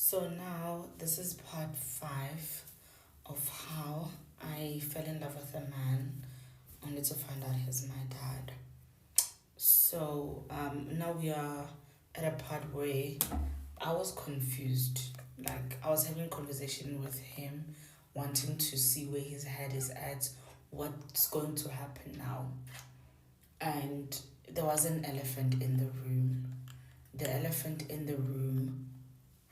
So now this is part 5 of how I fell in love with a man only to find out he's my dad. So now we are at a part where I was confused. Like I was having a conversation with him, wanting to see where his head is at, what's going to happen now. And there was an elephant in the room. The elephant in the room,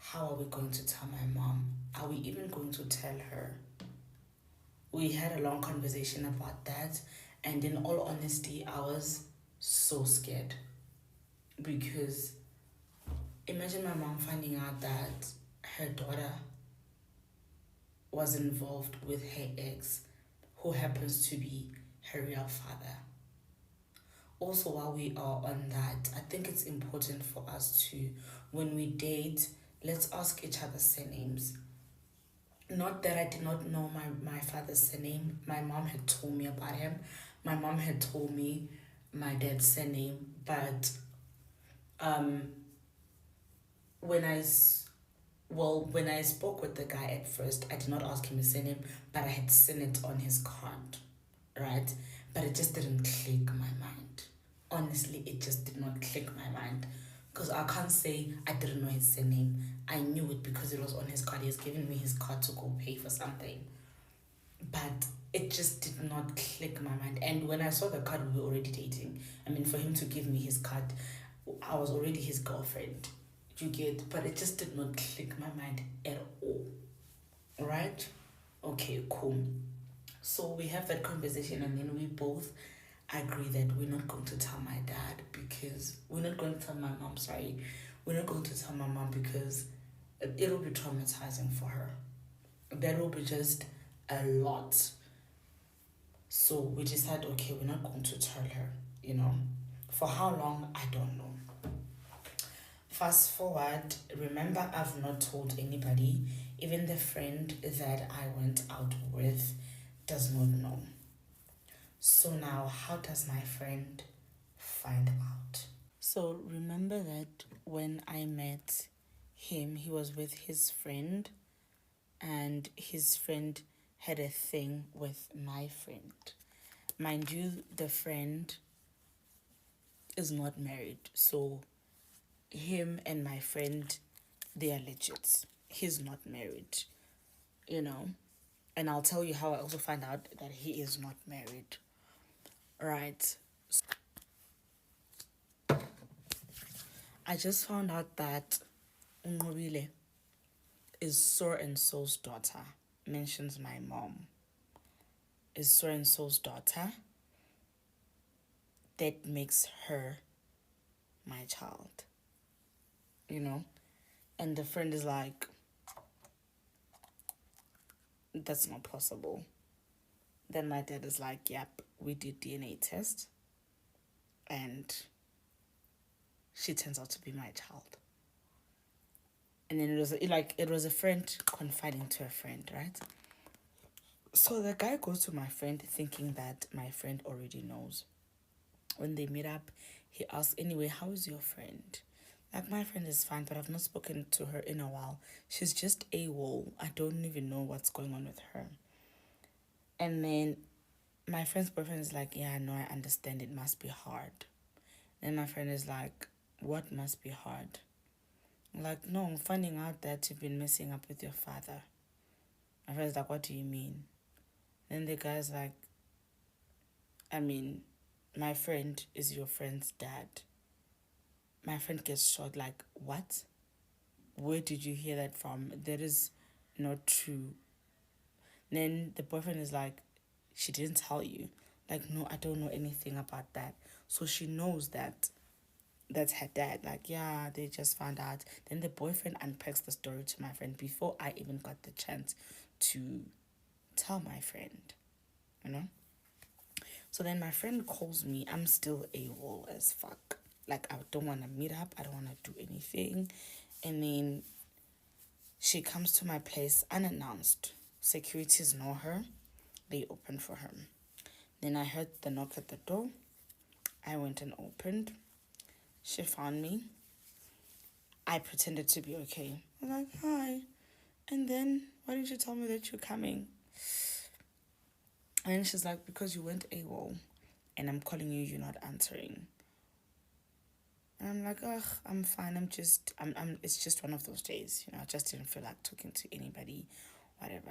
how are we going to tell my mom? Are we even going to tell her? We had a long conversation about that, and in all honesty, I was so scared because imagine my mom finding out that her daughter was involved with her ex, who happens to be her real father. Also, while we are on that, I think it's important for us to, when we date, let's ask each other surnames. Not that I did not know my father's surname. My mom had told me about him. My mom had told me my dad's surname. But um, when when I spoke with the guy at first, I did not ask him his surname, but I had seen it on his card, right? But it just didn't click my mind. Honestly, it just did not click my mind. Because I can't say I didn't know his surname. I knew it because it was on his card. He has given me his card to go pay for something. But it just did not click my mind. And when I saw the card, we were already dating. I mean, for him to give me his card, I was already his girlfriend. You get? But it just did not click my mind at all. Right? Okay, cool. So we have that conversation, and then we both agree that we're not going to tell my dad because we're not going to tell my mom, sorry. We're not going to tell my mom because it'll be traumatizing for her. That will be just a lot. So we decided, okay, we're not going to tell her, you know. For how long, I don't know. Fast forward, remember, I've not told anybody. Even the friend that I went out with does not know. So now, how does my friend find out? So remember that when I met him, he was with his friend, and his friend had a thing with my friend. Mind you, the friend is not married, so him and my friend, they are legit. He's not married, you know. And I'll tell you how I also find out that he is not married. Right. I just found out that Ngobile is so and so's daughter. Mentions my mom. Is so and so's daughter. That makes her my child. You know? And the friend is like, that's not possible. Then my dad is like, yep, we did DNA test. And she turns out to be my child. And then it was a friend confiding to a friend, right? So the guy goes to my friend thinking that my friend already knows. When they meet up, he asks, anyway, how is your friend? Like, my friend is fine, but I've not spoken to her in a while. She's just AWOL. I don't even know what's going on with her. And then my friend's boyfriend is like, yeah, no, I understand. It must be hard. Then my friend is like, what must be hard? I'm like, no, I'm finding out that you've been messing up with your father. My friend's like, what do you mean? Then the guy's like, I mean, my friend is your friend's dad. My friend gets shocked, like, what? Where did you hear that from? That is not true. Then the boyfriend is like, she didn't tell you. Like, no, I don't know anything about that. So she knows that that's her dad. Like, yeah, they just found out. Then the boyfriend unpacks the story to my friend before I even got the chance to tell my friend, you know? So then my friend calls me. I'm still AWOL as fuck. Like, I don't want to meet up. I don't want to do anything. And then she comes to my place unannounced. Securities know her. They open for her. Then I heard the knock at the door. I went and opened. She found me. I pretended to be okay. I was like, hi. And then why didn't you tell me that you're coming? And she's like, because you went AWOL and I'm calling you, you're not answering. And I'm like, ugh, I'm fine. It's just one of those days, I just didn't feel like talking to anybody, whatever.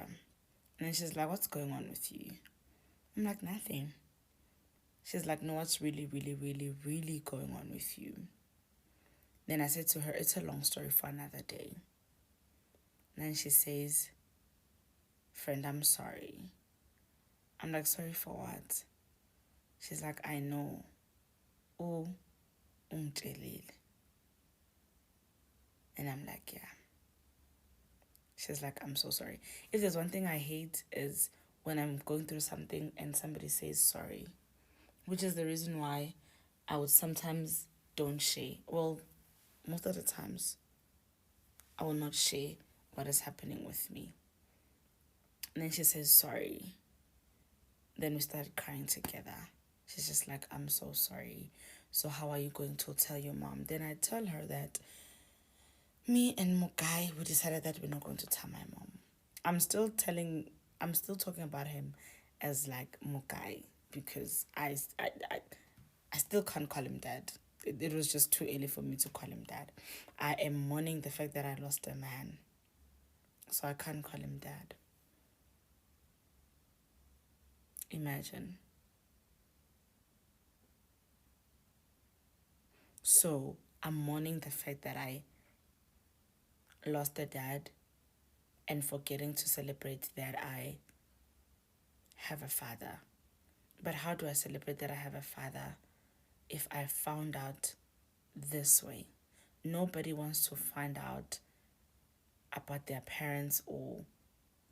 And then she's like, what's going on with you? I'm like, nothing. She's like, no, what's really, really, really, really going on with you? Then I said to her, it's a long story for another day. And then she says, friend, I'm sorry. I'm like, sorry for what? She's like, I know. Oh, umtelile. And I'm like, yeah. She's like, I'm so sorry. If there's one thing I hate is when I'm going through something and somebody says sorry, which is the reason why I would sometimes don't share. Well, most of the times, I will not share what is happening with me. And then she says sorry. Then we started crying together. She's just like, I'm so sorry. So how are you going to tell your mom? Then I tell her that me and Mugai, we decided that we're not going to tell my mom. I'm still talking about him as like Mugai because I still can't call him dad. It was just too early for me to call him dad. I am mourning the fact that I lost a man. So I can't call him dad. Imagine. So I'm mourning the fact that I lost a dad and forgetting to celebrate that I have a father. But how do I celebrate that I have a father if I found out this way? Nobody wants to find out about their parents or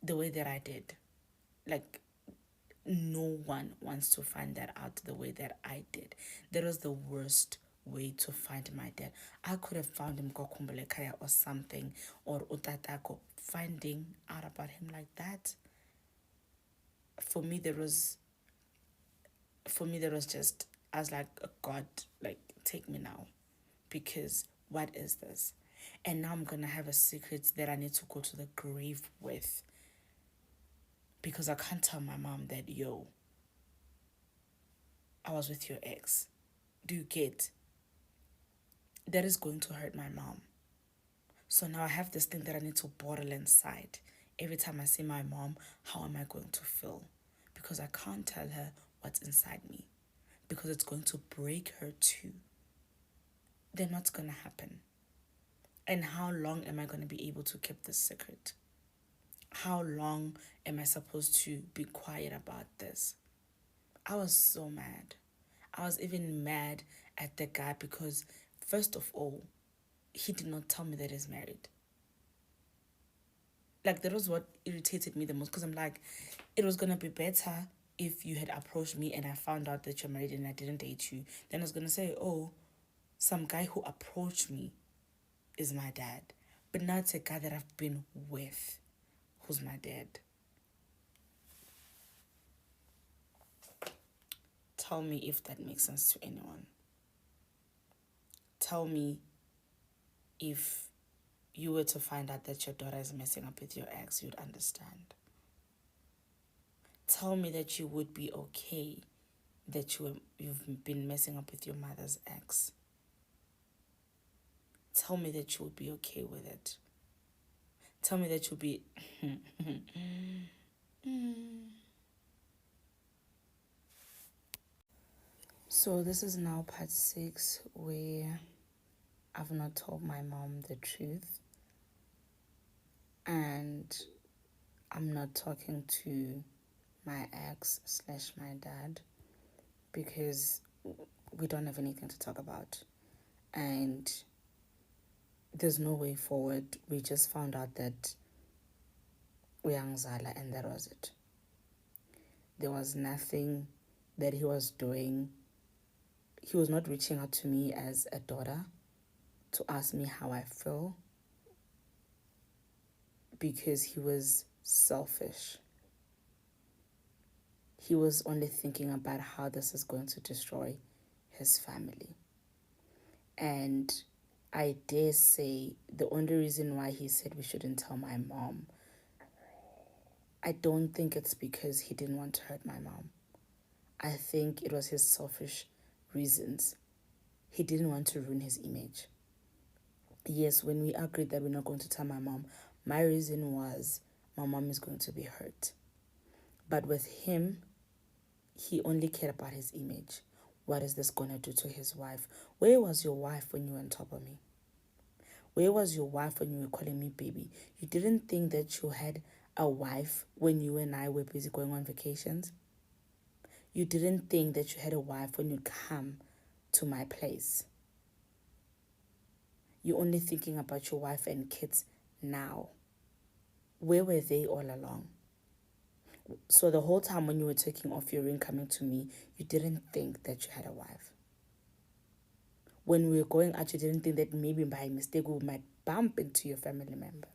the way that I did. Like, no one wants to find that out the way that I did. That was the worst way to find my dad. I could have found him Kokumbelekaya or something, or Utatako. Finding out about him like that, for me there was just, I was like, God, like, take me now, because what is this? And now I'm gonna have a secret that I need to go to the grave with, because I can't tell my mom that, yo, I was with your ex. Do you get? That is going to hurt my mom. So now I have this thing that I need to bottle inside. Every time I see my mom, how am I going to feel? Because I can't tell her what's inside me, because it's going to break her too. Then what's going to happen? And how long am I going to be able to keep this secret? How long am I supposed to be quiet about this? I was so mad. I was even mad at the guy because, first of all, he did not tell me that he's married. Like, that was what irritated me the most, because I'm like, it was going to be better if you had approached me and I found out that you're married and I didn't date you. Then I was going to say, oh, some guy who approached me is my dad. But now it's a guy that I've been with who's my dad. Tell me if that makes sense to anyone. Tell me if you were to find out that your daughter is messing up with your ex, you'd understand. Tell me that you would be okay that you've been messing up with your mother's ex. Tell me that you would be okay with it. Tell me that you'll be... So this is now part 6, where I've not told my mom the truth, and I'm not talking to my ex / my dad because we don't have anything to talk about, and there's no way forward. We just found out that uyangizala, and that was it. There was nothing that he was doing. He was not reaching out to me as a daughter to ask me how I feel, because he was selfish. He was only thinking about how this is going to destroy his family. And I dare say the only reason why he said we shouldn't tell my mom, I don't think it's because he didn't want to hurt my mom. I think it was his selfish reasons. He didn't want to ruin his image. Yes, when we agreed that we're not going to tell my mom, my reason was my mom is going to be hurt. But with him, he only cared about his image. What is this going to do to his wife? Where was your wife when you were on top of me? Where was your wife when you were calling me baby? You didn't think that you had a wife when you and I were busy going on vacations? You didn't think that you had a wife when you come to my place? You're only thinking about your wife and kids now. Where were they all along? So the whole time when you were taking off your ring coming to me, you didn't think that you had a wife. When we were going out, you didn't think that maybe by mistake we might bump into your family member.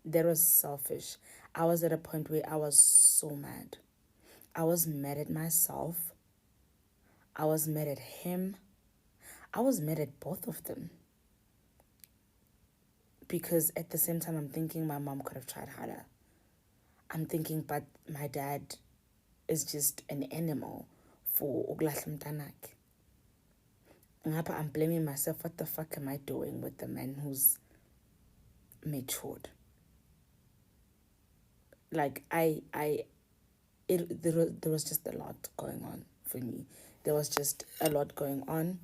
That was selfish. I was at a point where I was so mad. I was mad at myself. I was mad at him. I was mad at both of them. Because at the same time, I'm thinking my mom could have tried harder. I'm thinking, but my dad is just an animal for ukulahla mntanakhe. Ngapha I'm blaming myself. What the fuck am I doing with the man who's matured? Like there was just a lot going on for me. There was just a lot going on.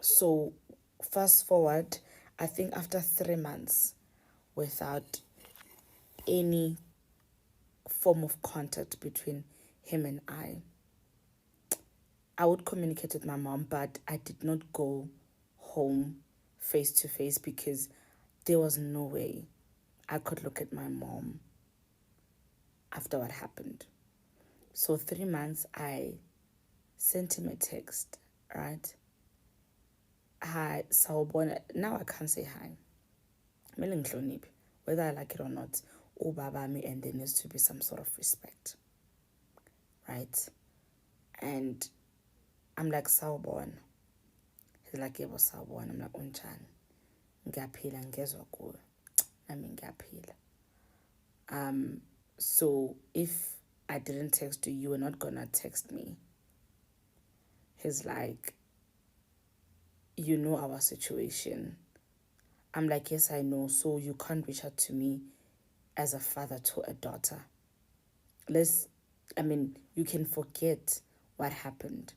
So fast forward, I think after 3 months without any form of contact between him and I would communicate with my mom, but I did not go home face to face because there was no way I could look at my mom after what happened. So 3 months, I sent him a text, right? Hi, sawubona. Now I can't say hi. Whether I like it or not, ubabami, and there needs to be some sort of respect, right? And I'm like, sawubona. He's like, yebo sawubona. I'm like, unjani? Ngiyaphila, ngezwa kuwe. Nami ngiyaphila. So if I didn't text you, you were not gonna text me. He's like, you know our situation. I'm like, yes, I know. So you can't reach out to me as a father to a daughter. You can forget what happened.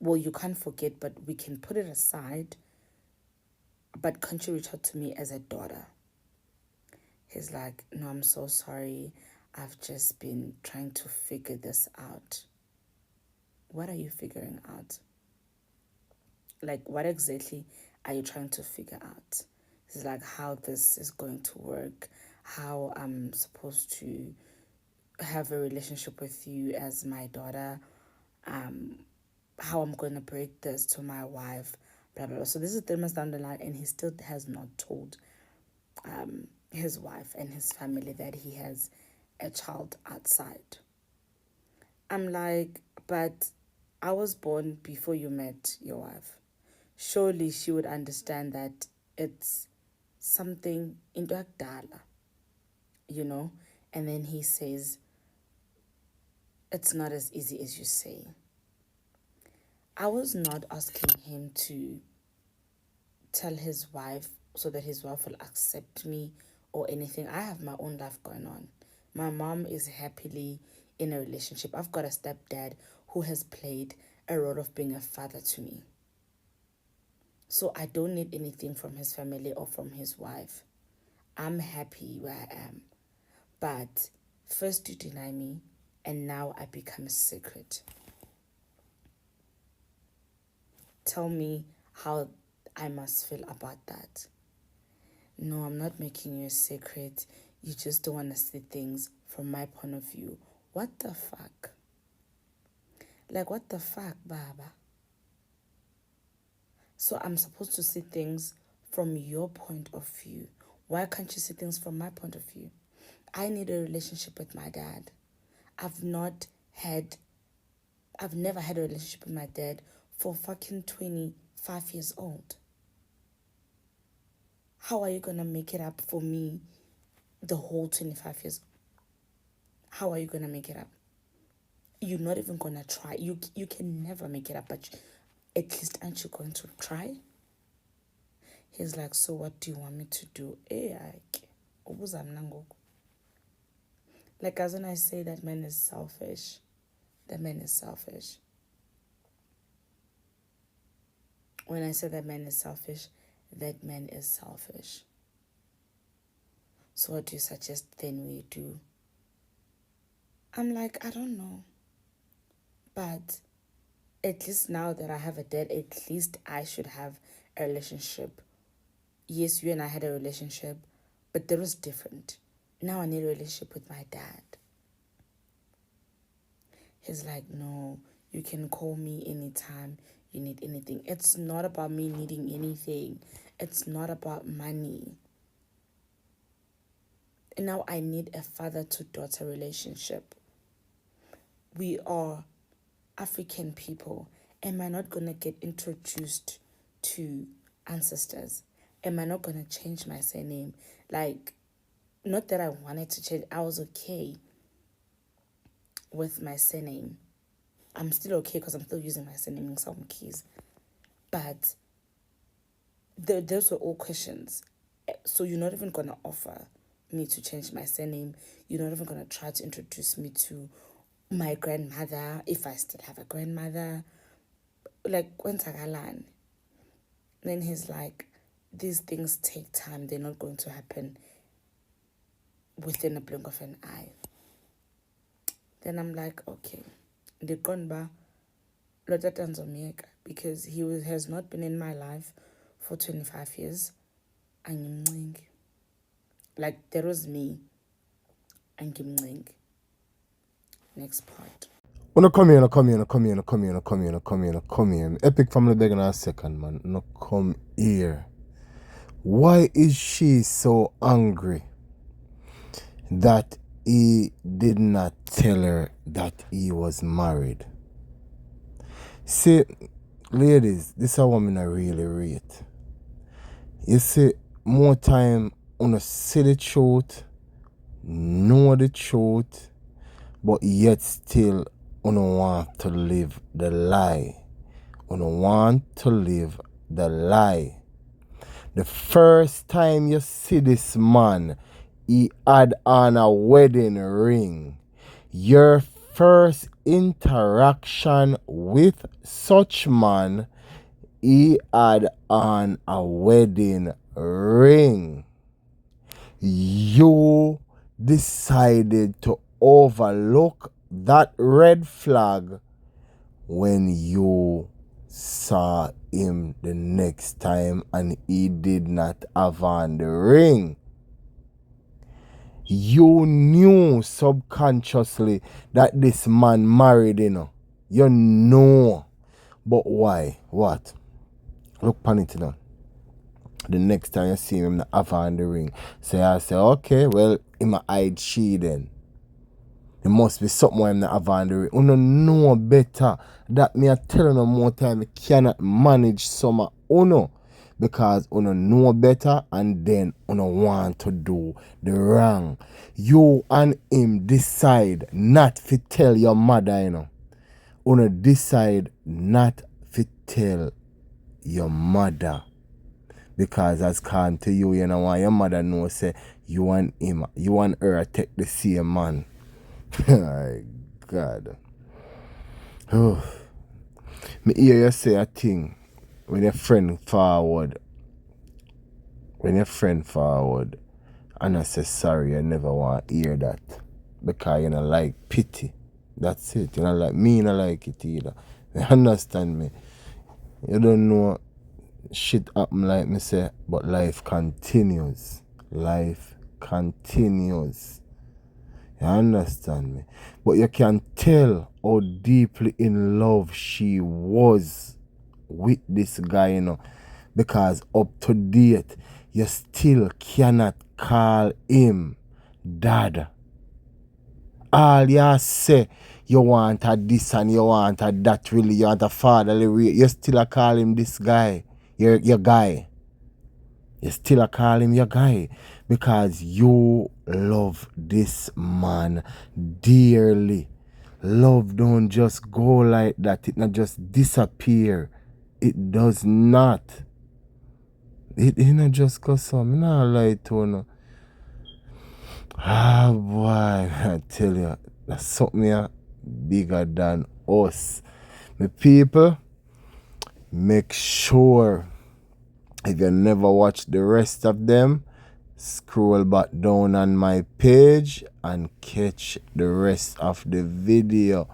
Well, you can't forget, but we can put it aside. But can't you reach out to me as a daughter? He's like, no, I'm so sorry. I've just been trying to figure this out. What are you figuring out? Like, what exactly are you trying to figure out? It's like how this is going to work, how I'm supposed to have a relationship with you as my daughter, how I'm going to break this to my wife, blah, blah, blah. So this is 3 months down the line, and he still has not told his wife and his family that he has a child outside. I'm like, but I was born before you met your wife. Surely she would understand that it's something into akudala, you know? And then he says, it's not as easy as you say. I was not asking him to tell his wife so that his wife will accept me or anything. I have my own life going on. My mom is happily in a relationship. I've got a stepdad who has played a role of being a father to me. So I don't need anything from his family or from his wife. I'm happy where I am. But first you deny me, and now I become a secret. Tell me how I must feel about that. No, I'm not making you a secret. You just don't want to see things from my point of view. What the fuck? Like, what the fuck, Baba? So I'm supposed to see things from your point of view. Why can't you see things from my point of view? I need a relationship with my dad. I've never had a relationship with my dad for fucking 20, 5 years old. How are you going to make it up for me the whole 25 years? How are you going to make it up? You're not even going to try. You can never make it up, but at least aren't you going to try? He's like, so what do you want me to do? Like, as when I say that man is selfish, that man is selfish. When I say that man is selfish, that man is selfish. So what do you suggest then we do? I'm like, I don't know. But at least now that I have a dad, at least I should have a relationship. Yes, you and I had a relationship, but that was different. Now I need a relationship with my dad. He's like, no, you can call me anytime you need anything. It's not about me needing anything. It's not about money. And now I need a father-to-daughter relationship. We are African people. Am I not going to get introduced to ancestors? Am I not going to change my surname? Like, not that I wanted to change. I was okay with my surname. I'm still okay because I'm still using my surname in some keys. But those were all questions. So you're not even going to offer me to change my surname. You're not even going to try to introduce me to my grandmother, if I still have a grandmother. Like, kwenzakalan. Then he's like, these things take time. They're not going to happen within a blink of an eye. Then I'm like, okay. Because he has not been in my life for 25 years. Like, there was me. Next part. When I come here, come here. Epic family begging a second, man. No come here. Why is she so angry that he did not tell her that he was married? See, ladies, this is a woman I really rate. You see, more time on a see the truth, know the truth, but yet still you don't want to live the lie. You don't want to live the lie. The first time you see this man, he had on a wedding ring. Your first interaction with such man, he had on a wedding ring. You decided to overlook that red flag when you saw him the next time and he did not have on the ring. You knew subconsciously that this man married, You know. But why? What? Look upon it now. The next time you see him not have on the ring. So I say, okay, well, him a hide she then. There must be something why I'm not have on the ring. You know better. That me a tell you more time, you cannot manage some uno. Because you know better and then you want to do the wrong. You and him decide not to tell your mother, You decide not to tell your mother. Because as come to you, want your mother know say you and him, you and her take the same man. My God. Oh. Me hear you say a thing when your friend forward. When your friend forward and I say sorry, I never want to hear that. Because you don't like pity. That's it. You don't like me, you don't like it either. You understand me? You don't know shit happen like me say, but life continues. Life continues. You understand me? But you can tell how deeply in love she was with this guy, Because up to date, you still cannot call him dad. all you say you want a this and you want a that, really, you want a fatherly way, you still a call him this guy, your guy. You still a call him your guy because you love this man dearly. Love don't just go like that. It not just disappear. It does not. It not just go some. I'm not lie to you. No. Ah boy, I tell you, that's something here bigger than us. My people, make sure if you never watch the rest of them, scroll back down on my page and catch the rest of the video.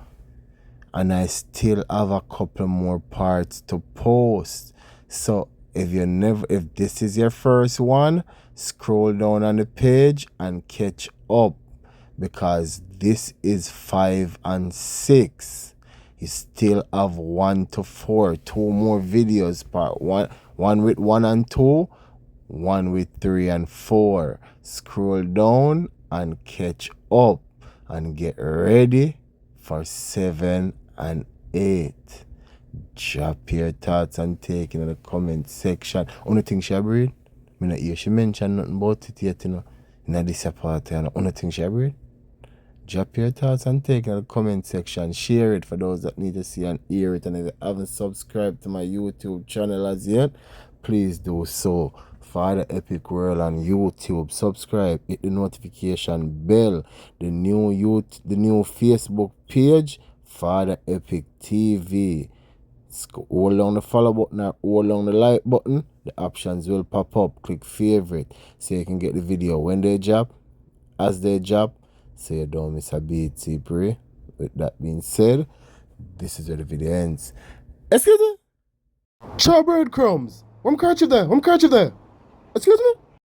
And I still have a couple more parts to post. So if this is your first one, scroll down on the page and catch up, because this is 5 and 6. You still have 1 to 4, 2 more videos, part 1 with 1 and 2, 1 with 3 and 4. Scroll down and catch up and get ready for 7 and 8. Drop your thoughts and take in the comment section. Only thing she breed, me not hear she mention nothing about it yet, you know. In this part, you know. Only thing she breed. Drop your thoughts and take in the comment section. Share it for those that need to see and hear it. And if you haven't subscribed to my YouTube channel as yet, please do so. Father Epic World on YouTube. Subscribe. Hit the notification bell. The new Facebook page, Father Epic TV. Hold on the follow button or hold on the like button. The options will pop up. Click favorite so you can get the video when they drop, as they drop, so you don't miss a beat. See, pray. With that being said, this is where the video ends. Excuse me? Chow breadcrumbs. I'm catch you there. Excuse me?